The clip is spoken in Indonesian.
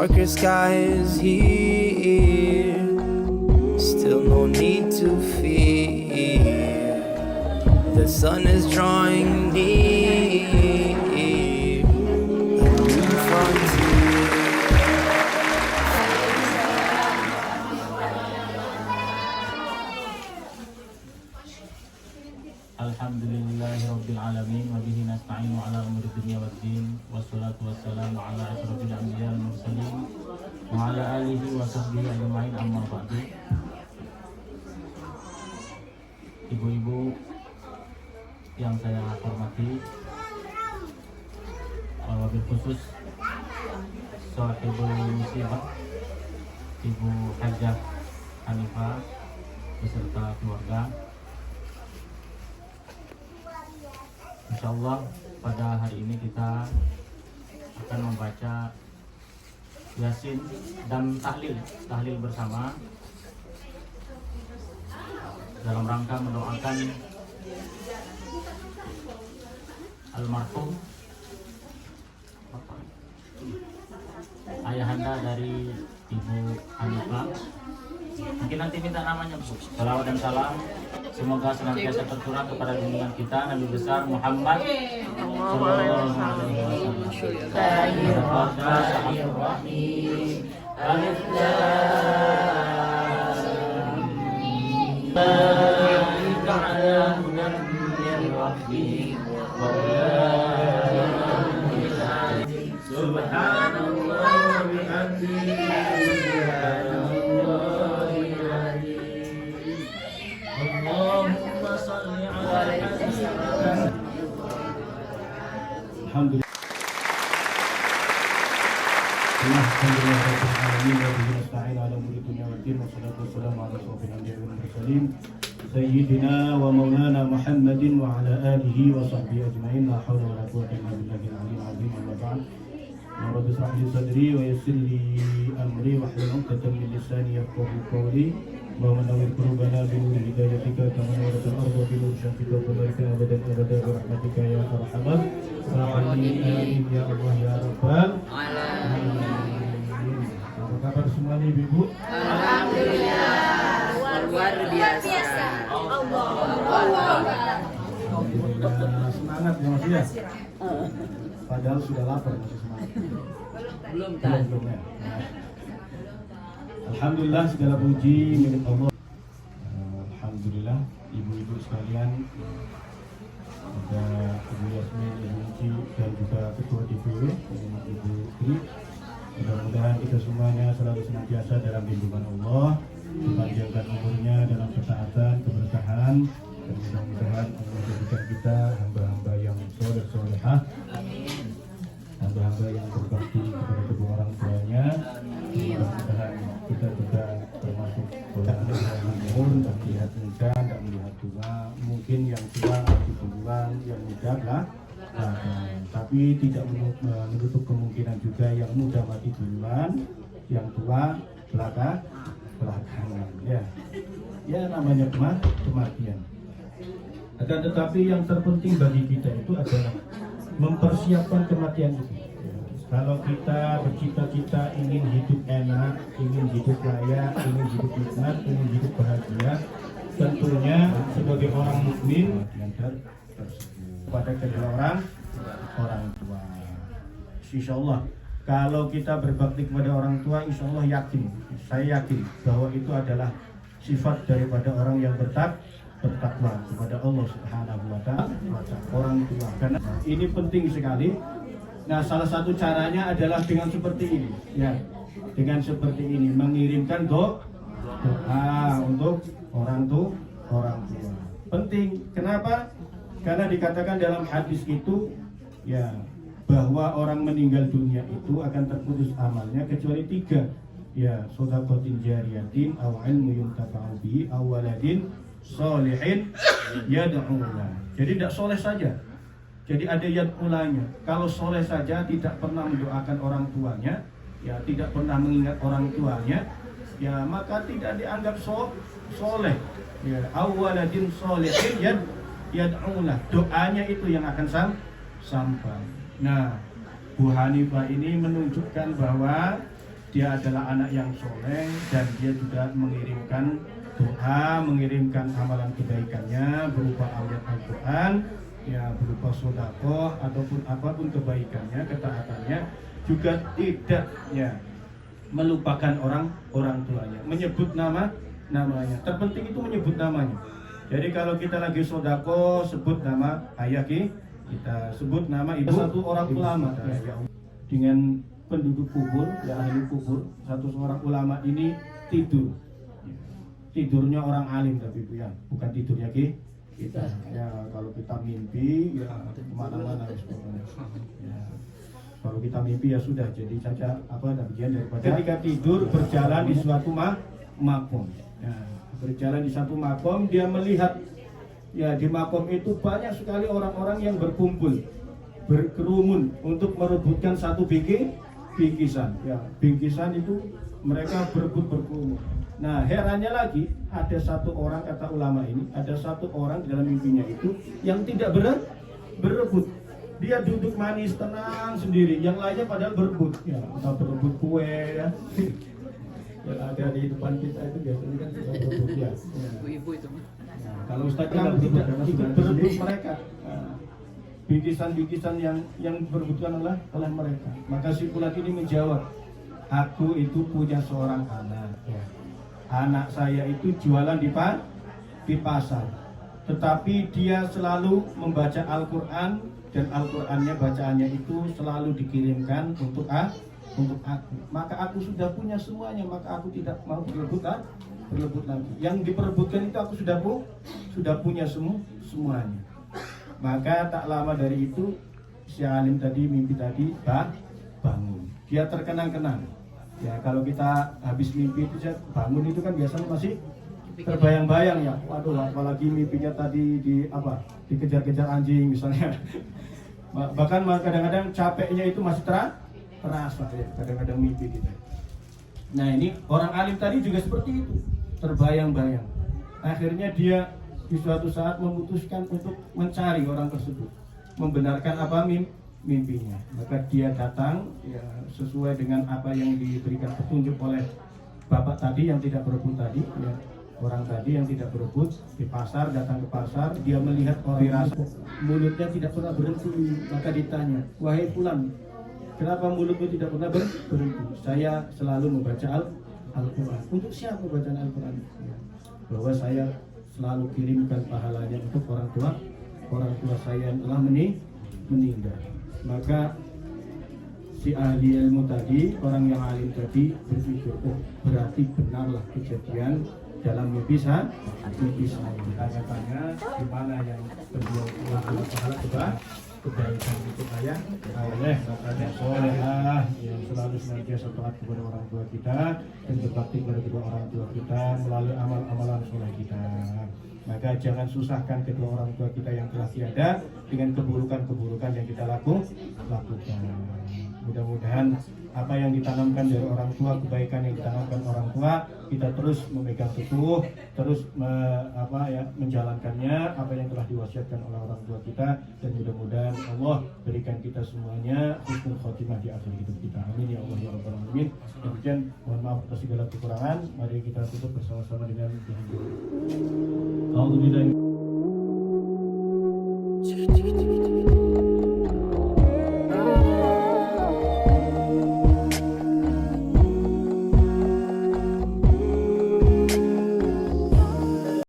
darker sky is here. Still no need to fear. The sun is drawing near. A new frontier. Alhamdulillahirabbil alamin wa bihi nasta'inu ala umuri dunya waddin wassalatu wassalamu ala asyrofil anbiya'i wal mursalin wa ala alihi wa sahbihi ajma'in amma ba'du. Ibu-ibu yang saya hormati, wabil khusus sahibul musibah Ibu Hajah Hanifah beserta keluarga. Insyaallah pada hari ini kita akan membaca Yasin dan tahlil bersama dalam rangka mendoakan almarhum ayahanda dari Ibu Hanifah. Mungkin nanti minta namanya, Bu. Salawat dan salam semoga senantiasa tercurah kepada junjungan kita Nabi besar Muhammad sallallahu alaihi wasallam. Alif lam mim. Ta'ala hudan min rabbih wa subhanallah wa bihamdihi. Sayyidina wa maulana Muhammadin wa ala alihi wa sahbihi ajma'in. La hawla wa la quwwata illa billahil aliyyil azim. Amma ba'd. Rabbi ishrah li sadri wa yassir li amri wahlul 'uqdatam min lisani yafqahu qawli. Wa nawwir qulubana bi nuri hidayatika kama nawwartal arda bi nuri syamsika wa barik abadan abada bi rahmatika ya arhamar rahimin. Amin ya Allah ya rabbal alamin. Apa kabar semuanya Ibu? Alhamdulillah, luar biasa. Alhamdulillah, semangat ya Mas ya? Padahal sudah lapar masih semangat. Belum ya. Alhamdulillah, segala puji milik Allah. Alhamdulillah, ibu-ibu sekalian, ada Ibu Yasmin, Ibu Uci, dan juga Ketua DPW, Ibu Tri. Mudah-mudahan kita semuanya selalu senantiasa dalam lindungan Allah, dipanjangkan umurnya dalam ketaatan, keberkahan, dan mudah-mudahan Allah jadikan kita hamba-hamba yang soleh solehah, hamba-hamba yang berbakti kepada kedua orang tuanya. Mudah-mudahan kita juga termasuk tidak melihat umur, tak melihat muda, tak melihat tua. Mungkin yang tua di bulan, yang muda lah. Tapi tidak menutup kemungkinan juga yang muda mati duluan, yang tua belakangan. Ya namanya kematian. Akan tetapi yang terpenting bagi kita itu adalah mempersiapkan kematian itu. Kalau kita bercita-cita ingin hidup enak, ingin hidup layak, ingin hidup nikmat, ingin hidup bahagia, tentunya sebagai orang mukmin pada kedua orang tua. Insya Allah kalau kita berbakti kepada orang tua, insya Allah saya yakin bahwa itu adalah sifat daripada orang yang bertakwa kepada Allah Subhanahu wa Ta'ala, orang tua. Karena ini penting sekali. Nah, salah satu caranya adalah dengan seperti ini, ya, dengan seperti ini mengirimkan doa untuk orang tua. Penting. Kenapa? Karena dikatakan dalam hadis itu, ya, bahwa orang meninggal dunia itu akan terputus amalnya kecuali 3, ya, shadaqatin jariyatin aw ilmin yuntafa'u bihi aw waladin sholihin yad'u lahu. Jadi tidak soleh saja. Jadi ada yad'ulanya. Kalau soleh saja tidak pernah mendoakan orang tuanya, ya, tidak pernah mengingat orang tuanya, ya, maka tidak dianggap soleh. Ya, aw waladin sholihin yad'ulah, doanya itu yang akan sampai. Nah, Bu Hanifah ini menunjukkan bahwa dia adalah anak yang soleh dan dia juga mengirimkan doa, mengirimkan amalan kebaikannya berupa ayat Al-Quran, ya berupa sedekah ataupun apapun kebaikannya, ketaatannya, juga tidak ya melupakan orang tuanya, menyebut namanya. Terpenting itu menyebut namanya. Jadi kalau kita lagi sedekah, sebut nama ayah kita, sebut nama ibu. Satu orang ulama ya, dengan penduduk kubur, ya ahli kubur, satu seorang ulama ini tidur. Tidurnya orang alim tapi Bu ya, bukan tidurnya kita. Ya kalau kita mimpi ya kemana-mana sebagainya. Ya, kalau kita mimpi ya sudah jadi saja bagian daripada. Ketika tidur berjalan di suatu makom. Ya, berjalan di satu makom, dia melihat ya di makom itu banyak sekali orang-orang yang berkumpul, berkerumun untuk merebutkan satu bingkisan. Ya, bingkisan itu mereka berebut berkerumun. Nah, herannya lagi ada satu orang, kata ulama ini, ada satu orang di dalam mimpinya itu yang tidak berebut. Dia duduk manis tenang sendiri, yang lainnya padahal berebut. Ya, kita berebut kue ya. Yang ada di depan kita itu biasanya kan sudah berebut ya. Ibu-ibu itu. Nah, kalau Ustaz kan tidak ikut berebut mereka. Nah, bingkisan-bingkisan yang berebutkan oleh mereka. Maka si Fulan ini menjawab, aku itu punya seorang anak. Ya. Anak saya itu jualan di pasar, tetapi dia selalu membaca Al-Quran dan Al-Qurannya bacaannya itu selalu dikirimkan untuk aku. Maka aku sudah punya semuanya, maka aku tidak mau berebut lagi. Yang diperebutkan itu aku sudah punya semuanya. Maka tak lama dari itu si alim tadi mimpi tadi bangun. Dia terkenang-kenang. Ya kalau kita habis mimpi itu bangun itu kan biasanya masih terbayang-bayang ya. Waduh, apalagi mimpinya tadi dikejar-kejar anjing misalnya. Bahkan kadang-kadang capeknya itu masih terasa ya, kadang-kadang mimpi kita. Nah ini orang alim tadi juga seperti itu, terbayang-bayang. Akhirnya dia di suatu saat memutuskan untuk mencari orang tersebut, membenarkan mimpinya. Maka dia datang ya, sesuai dengan apa yang diberikan petunjuk oleh bapak tadi yang tidak berebut tadi ya. Orang tadi yang tidak berebut di pasar, datang ke pasar, dia melihat orang dirasa mulutnya tidak pernah berhenti. Maka ditanya, wahai Fulan, kenapa mulutmu tidak pernah berhenti? Saya selalu membaca Al-Quran. Untuk siapa bacaan Al-Quran? Ya, bahwa saya selalu kirimkan pahalanya untuk orang tua saya yang telah meninggal. Maka si ahli ilmu tadi, orang yang alim tadi berpikir, oh berarti benarlah kejadian dalam mimpi saya. Tanya-tanya di mana yang beliau melakukan pahala kebaikan itu ayah oleh makanya solehah yang selalu senantiasa taat kepada orang tua kita dan berbakti kepada kedua orang tua kita melalui amal-amalan soleh kita. Maka jangan susahkan kedua orang tua kita yang telah tiada dengan keburukan-keburukan yang kita lakukan. Mudah-mudahan apa yang ditanamkan dari orang tua, kebaikan yang ditanamkan orang tua, kita terus memegang teguh, terus menjalankannya apa yang telah diwasiatkan oleh orang tua kita, dan mudah-mudahan Allah berikan kita semuanya husnul khotimah di akhir hidup kita. Amin ya Allah ya rabbal alamin. Demikian, mohon maaf atas segala kekurangan. Mari kita tutup bersama-sama dengan Alhamdulillah.